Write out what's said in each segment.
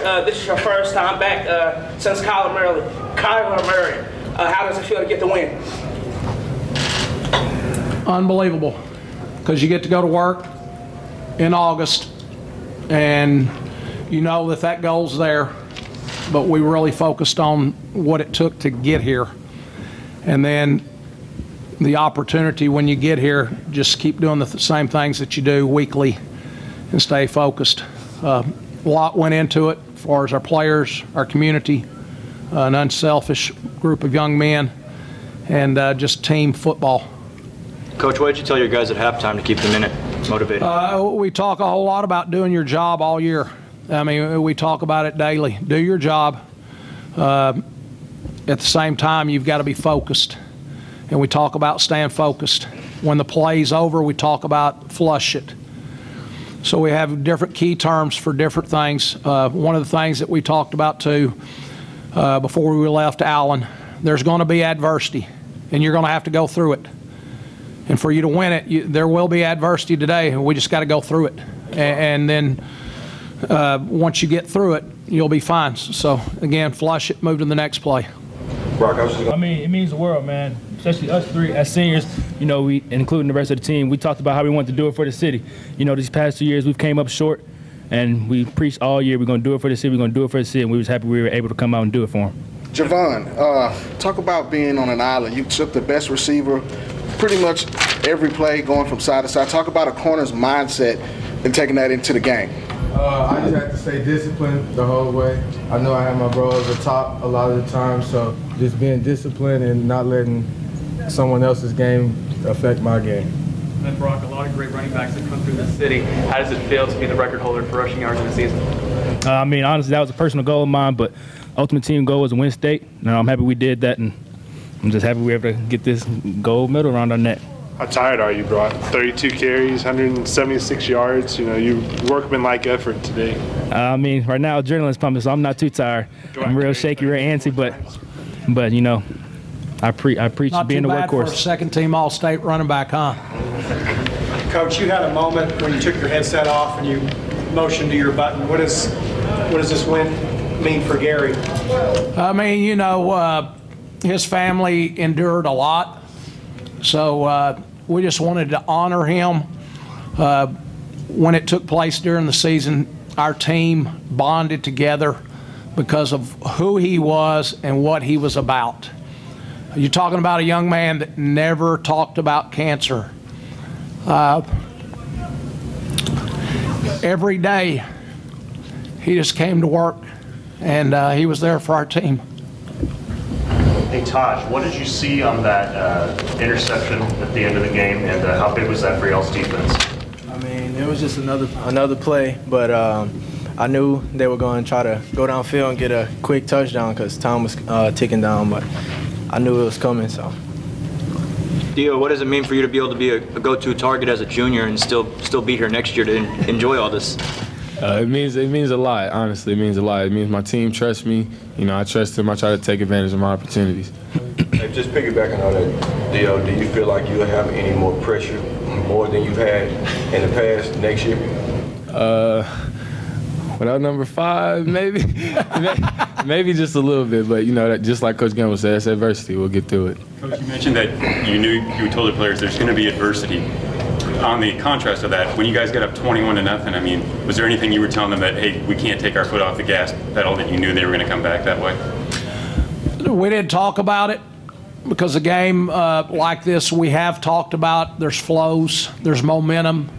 this is your first time back since Kyler Murray. How does it feel to get the win? Unbelievable, because you get to go to work in August, and you know that goal's there, but we really focused on what it took to get here. And then the opportunity when you get here, just keep doing the same things that you do weekly and stay focused. A lot went into it as far as our players, our community, an unselfish group of young men, and just team football. Coach, what did you tell your guys at halftime to keep them in it, motivated? We talk a whole lot about doing your job all year. I mean, we talk about it daily. Do your job. At the same time, you've got to be focused. And we talk about staying focused. When the play's over, we talk about flush it. So we have different key terms for different things. One of the things that we talked about, too, before we left Allen, there's going to be adversity, and you're going to have to go through it. And for you to win it, there will be adversity today, and we just got to go through it. And then once you get through it, you'll be fine. So, again, flush it, move to the next play. I mean, it means the world, man, especially us three as seniors, you know, including the rest of the team. We talked about how we want to do it for the city. You know, these past 2 years we've came up short, and we preached all year we're going to do it for the city, we're going to do it for the city, and we was happy we were able to come out and do it for them. Javon, talk about being on an island. You took the best receiver pretty much every play going from side to side. Talk about a corner's mindset and taking that into the game. I just have to stay disciplined the whole way. I know I have my bro over the top a lot of the time, so just being disciplined and not letting someone else's game affect my game. And Brock, a lot of great running backs that come through the city. How does it feel to be the record holder for rushing yards in the season? I mean, honestly, that was a personal goal of mine, but ultimate team goal was to win state. And I'm happy we did that, and I'm just happy we were able to get this gold medal around our neck. How tired are you, bro? 32 carries, 176 yards. You know, you workmanlike effort today. I mean, right now, adrenaline's pumping, so I'm not too tired. I'm real shaky, real antsy, but you know, I preach being the workhorse. Not too bad for a second-team All-State running back, huh? Coach, you had a moment when you took your headset off and you motioned to your button. What does this win mean for Gary? I mean, you know, his family endured a lot. So we just wanted to honor him. When it took place during the season, our team bonded together because of who he was and what he was about. You're talking about a young man that never talked about cancer. Every day, he just came to work, and he was there for our team. Hey, Taj, what did you see on that interception at the end of the game, and how big was that for y'all's defense? I mean, it was just another play, but I knew they were going to try to go downfield and get a quick touchdown because time was ticking down, but I knew it was coming, so. Dio, what does it mean for you to be able to be a go-to target as a junior and still be here next year to enjoy all this? It means a lot, honestly. It means a lot. It means my team trusts me. You know, I trust them. I try to take advantage of my opportunities. Hey, just piggybacking on that, Dio, do you feel like you'll have any more pressure, more than you've had in the past next year? Without number 5, maybe. Maybe just a little bit, but, you know, just like Coach Gamble said, it's adversity. We'll get through it. Coach, you mentioned that you told the players there's going to be adversity. On the contrast of that, when you guys got up 21-0, I mean, was there anything you were telling them that, hey, we can't take our foot off the gas pedal, that you knew they were going to come back that way? We didn't talk about it because a game like this we have talked about. There's flows, there's momentum,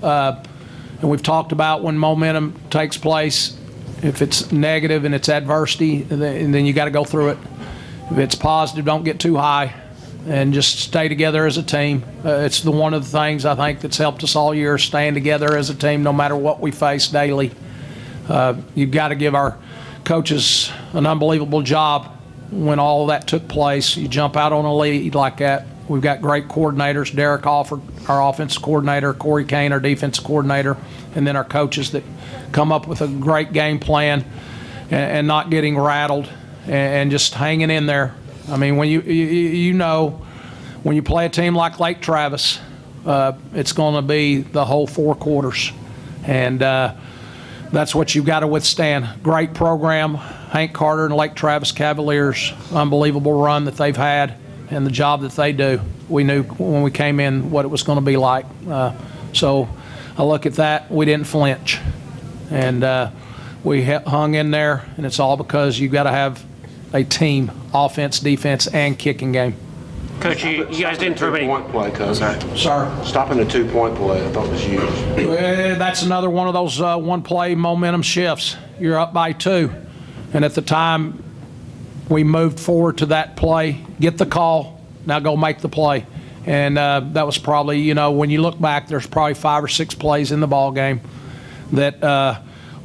and we've talked about when momentum takes place, if it's negative and it's adversity, then you got to go through it. If it's positive, don't get too high. And just stay together as a team. It's one of the things I think that's helped us all year, staying together as a team no matter what we face daily. You've got to give our coaches an unbelievable job when all of that took place. You jump out on a lead like that. We've got great coordinators, Derek Alford, our offensive coordinator, Corey Kane, our defensive coordinator, and then our coaches that come up with a great game plan and not getting rattled and just hanging in there. I mean, when you know, when you play a team like Lake Travis, it's going to be the whole 4 quarters. And that's what you've got to withstand. Great program. Hank Carter and Lake Travis Cavaliers, unbelievable run that they've had and the job that they do. We knew when we came in what it was going to be like. So I look at that, we didn't flinch. And we hung in there, and it's all because you've got to have a team, offense, defense, and kicking game. Coach, you guys didn't throw any point play, Coach. Sir? Stopping the 2-point play, I thought was huge. That's another one of those one-play momentum shifts. You're up by 2. And at the time, we moved forward to that play, get the call, now go make the play. And that was probably, you know, when you look back, there's probably 5 or 6 plays in the ball game that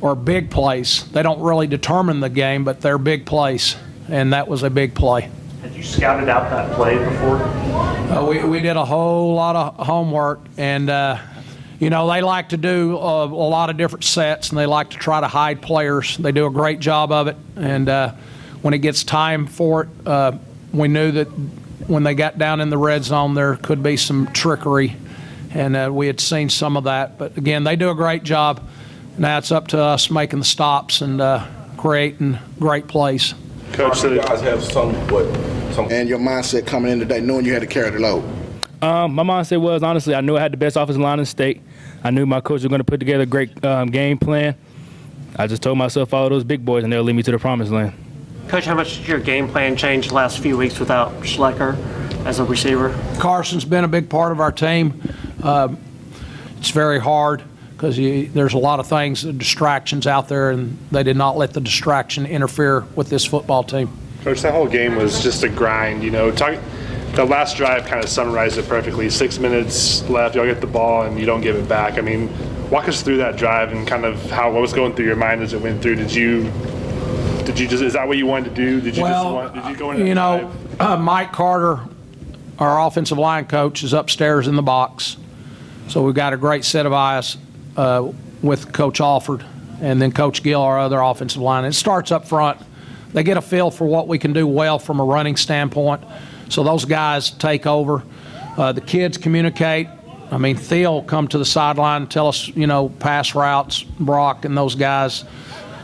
are big plays. They don't really determine the game, but they're big plays, and that was a big play. Had you scouted out that play before? We did a whole lot of homework, and you know, they like to do a lot of different sets, and they like to try to hide players. They do a great job of it, and when it gets time for it, we knew that when they got down in the red zone, there could be some trickery, and we had seen some of that. But again, they do a great job. Now it's up to us making the stops and creating great plays. Coach, you guys have some. And your mindset coming in today, knowing you had to carry the load? My mindset was, honestly, I knew I had the best offensive line in the state. I knew my coach was going to put together a great game plan. I just told myself, follow those big boys, and they'll lead me to the promised land. Coach, how much did your game plan change the last few weeks without Schlecker as a receiver? Carson's been a big part of our team. It's very hard because there's a lot of things, distractions out there, and they did not let the distraction interfere with this football team. Coach, that whole game was just a grind, you know. The last drive kind of summarized it perfectly. 6 minutes left, y'all get the ball, and you don't give it back. I mean, walk us through that drive and kind of what was going through your mind as it went through. Did you just, is that what you wanted to do? Did you go in? You know, Mike Carter, our offensive line coach, is upstairs in the box. So we've got a great set of eyes with Coach Alford and then Coach Gill, our other offensive line. It starts up front. They get a feel for what we can do well from a running standpoint. So those guys take over. The kids communicate. I mean, Theo will come to the sideline and tell us, you know, pass routes, Brock and those guys,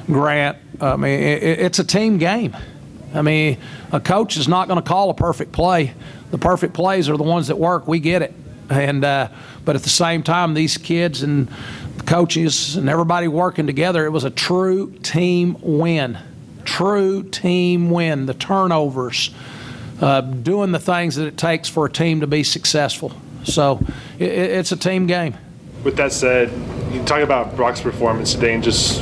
Grant. I mean, it's a team game. I mean, a coach is not going to call a perfect play. The perfect plays are the ones that work. We get it. And but at the same time, these kids and the coaches and everybody working together, it was a true team win. True team win. The turnovers, doing the things that it takes for a team to be successful. So it's a team game. With that said, you talk about Brock's performance today and just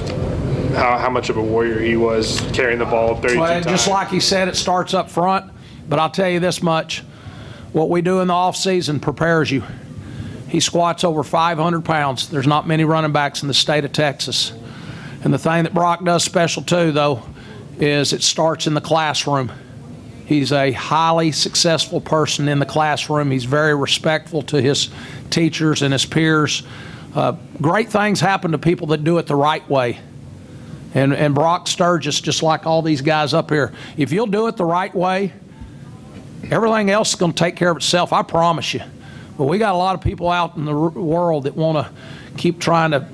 how much of a warrior he was carrying the ball 32 times. Just like he said, it starts up front. But I'll tell you this much. What we do in the offseason prepares you. He squats over 500 pounds. There's not many running backs in the state of Texas. And the thing that Brock does special too, though, is it starts in the classroom. He's a highly successful person in the classroom. He's very respectful to his teachers and his peers. Great things happen to people that do it the right way. And Brock Sturgis, just like all these guys up here, if you'll do it the right way, everything else is going to take care of itself, I promise you. But we got a lot of people out in the world that want to keep trying to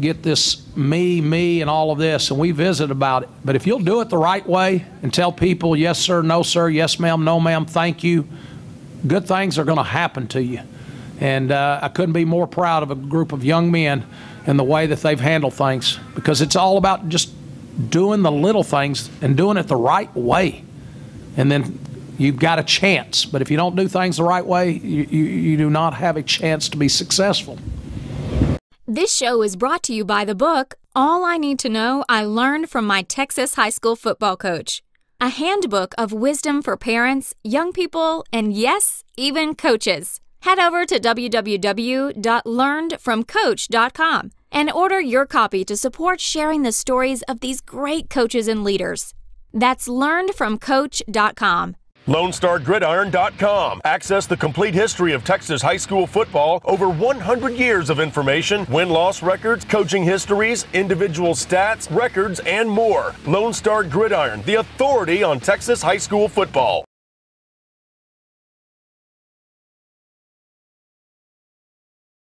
get this me, and all of this, and we visit about it. But if you'll do it the right way and tell people, yes, sir, no, sir, yes, ma'am, no, ma'am, thank you, good things are going to happen to you. And I couldn't be more proud of a group of young men and the way that they've handled things, because it's all about just doing the little things and doing it the right way. And then you've got a chance. But if you don't do things the right way, you do not have a chance to be successful. This show is brought to you by the book, All I Need to Know I Learned from My Texas High School Football Coach. A handbook of wisdom for parents, young people, and yes, even coaches. Head over to www.learnedfromcoach.com and order your copy to support sharing the stories of these great coaches and leaders. That's learnedfromcoach.com. LoneStarGridiron.com. Access the complete history of Texas high school football, over 100 years of information, win-loss records, coaching histories, individual stats, records, and more. Lone Star Gridiron, the authority on Texas high school football.